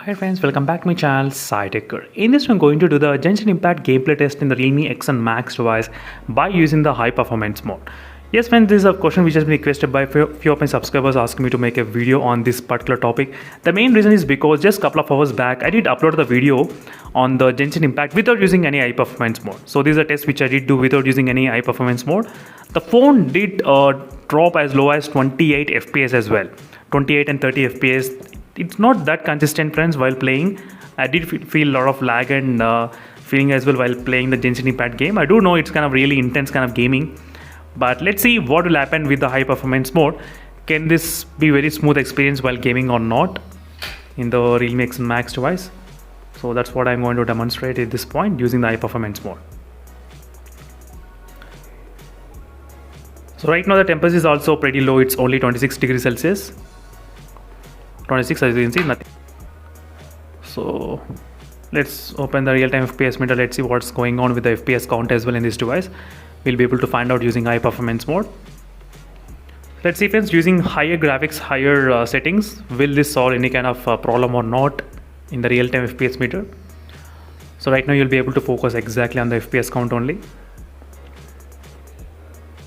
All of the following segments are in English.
Hi friends, welcome back to my channel SciTech. In this I'm going to do the Genshin Impact gameplay test in the Realme X1 Max device by using the high performance mode. Yes friends, this is a question which has been requested by few of my subscribers asking me to make a video on this particular topic. The main reason is because just a couple of hours back I did upload the video on the Genshin Impact without using any high performance mode. So this is a test which I did do without using any high performance mode. The phone did drop as low as 28 FPS as well. 28 and 30 FPS. It's not that consistent friends while playing. I did feel a lot of lag and feeling as well while playing the Genshin Impact game. I do know it's kind of really intense kind of gaming, but let's see what will happen with the high performance mode. Can this be very smooth experience while gaming or not in the Realme X1 Max device? So that's what I'm going to demonstrate at this point using the high performance mode. So right now the temperature is also pretty low. It's only 26 degrees Celsius. 26 as you can see, nothing. So let's open the real-time FPS meter. Let's see what's going on with the FPS count as well in this device. We'll be able to find out using high performance mode. Let's see if it's using higher graphics, higher settings, will this solve any kind of problem or not in the real-time FPS meter. So right now you'll be able to focus exactly on the FPS count only.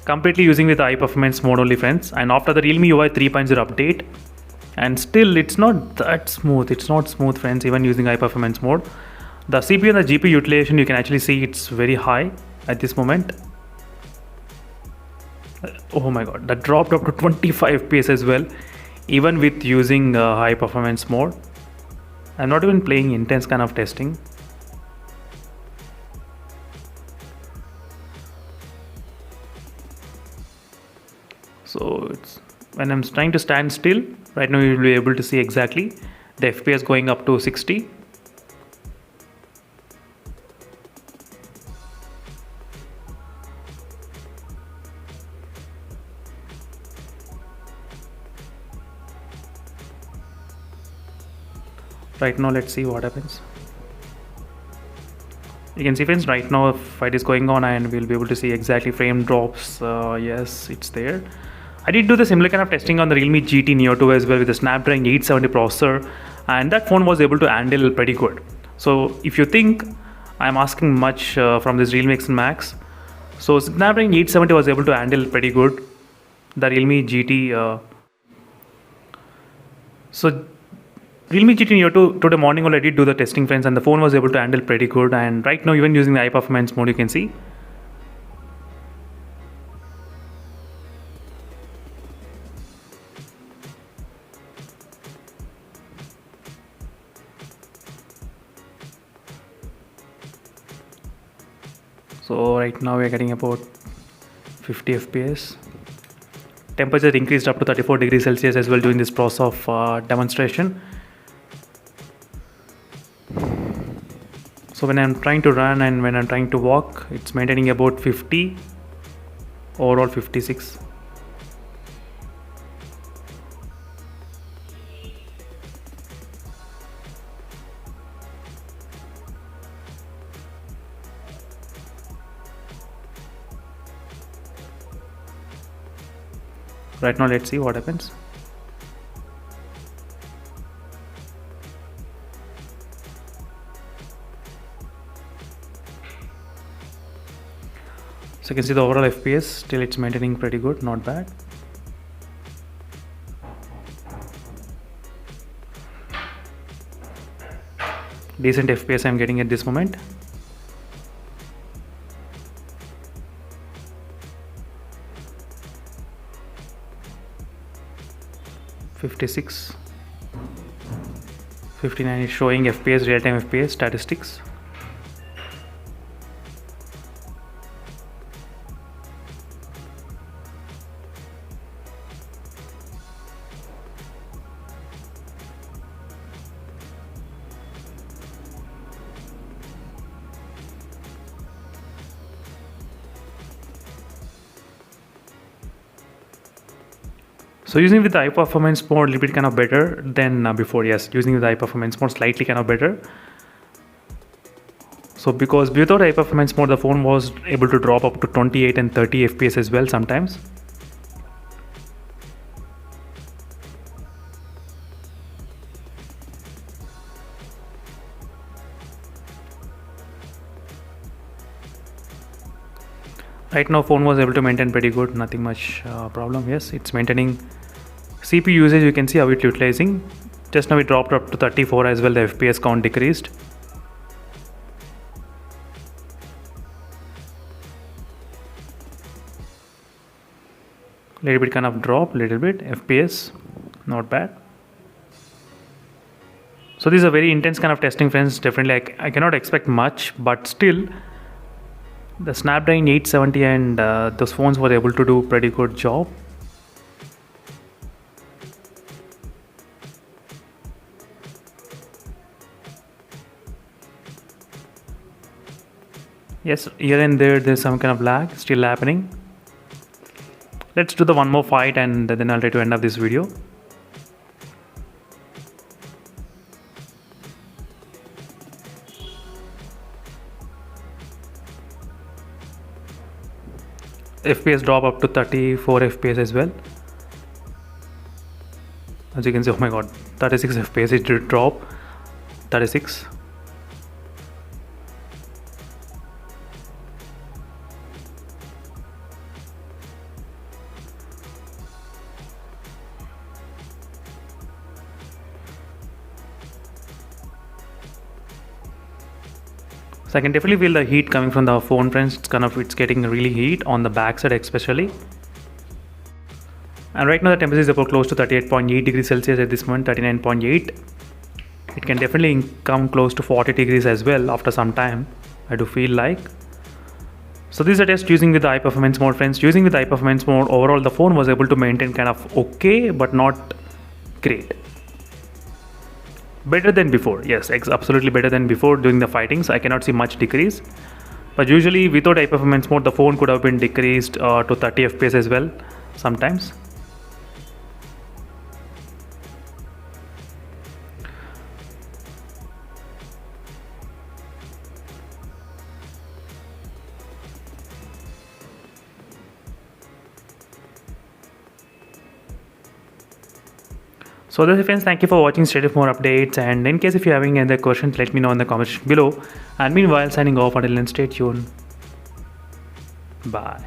Completely using with the high performance mode only friends, and after the Realme UI 3.0 update, and still it's not that smooth. It's not smooth friends even using high performance mode. The CPU and the GPU utilization, you can actually see it's very high at this moment. Oh my god, that dropped up to 25 FPS as well even with using high performance mode. I'm not even playing intense kind of testing. So it's when I'm trying to stand still, right now you will be able to see exactly the FPS going up to 60. Right now let's see what happens. You can see friends, right now a fight is going on and we'll be able to see exactly frame drops. Yes, it's there. I did do the similar kind of testing on the Realme GT Neo 2 as well with the Snapdragon 870 processor, and that phone was able to handle pretty good. So if you think I'm asking much from this Realme X1 Max, so Snapdragon 870 was able to handle pretty good the Realme GT. So Realme GT Neo 2 today morning already do the testing friends, and the phone was able to handle pretty good, and right now even using the high performance mode you can see. So right now we are getting about 50 FPS. Temperature increased up to 34 degrees Celsius as well during this process of demonstration. So when I'm trying to run and when I'm trying to walk, it's maintaining about 50, overall 56. Right now let's see what happens. So you can see the overall FPS still it's maintaining pretty good, not bad. Decent FPS I'm getting at this moment. .56, 59 is showing FPS, real-time FPS statistics. So using with the high performance mode a little bit kind of better than before. Yes, using with the high performance mode slightly kind of better. So because without high performance mode the phone was able to drop up to 28 and 30 FPS as well sometimes. Right now phone was able to maintain pretty good, nothing much problem. Yes, it's maintaining CPU usage. You can see how it's utilizing. Just now it dropped up to 34 as well. The FPS count decreased. Little bit kind of drop, little bit FPS, not bad. So this is a very intense kind of testing, friends. Definitely I cannot expect much, but still the Snapdragon 870 and those phones were able to do pretty good job. Yes, here and there's some kind of lag still happening. Let's do the one more fight and then I'll try to end up this video. FPS drop up to 34 FPS as well. As you can see, oh my god, 36 FPS it did drop. 36. So I can definitely feel the heat coming from the phone, friends. It's getting really heat on the back side especially. And right now the temperature is about close to 38.8 degrees Celsius at this moment, 39.8. It can definitely come close to 40 degrees as well after some time, I do feel like. So this is a test using with the high performance mode, friends. Using with the high performance mode, overall the phone was able to maintain kind of okay, but not great. Better than before, yes, absolutely better than before during the fightings. I cannot see much decrease, but usually without high performance mode the phone could have been decreased to 30 FPS as well sometimes. So that's it, friends. Thank you for watching. Stay tuned for more updates, and in case if you're having any other questions, let me know in the comments below. And meanwhile, signing off until then, stay tuned. Bye.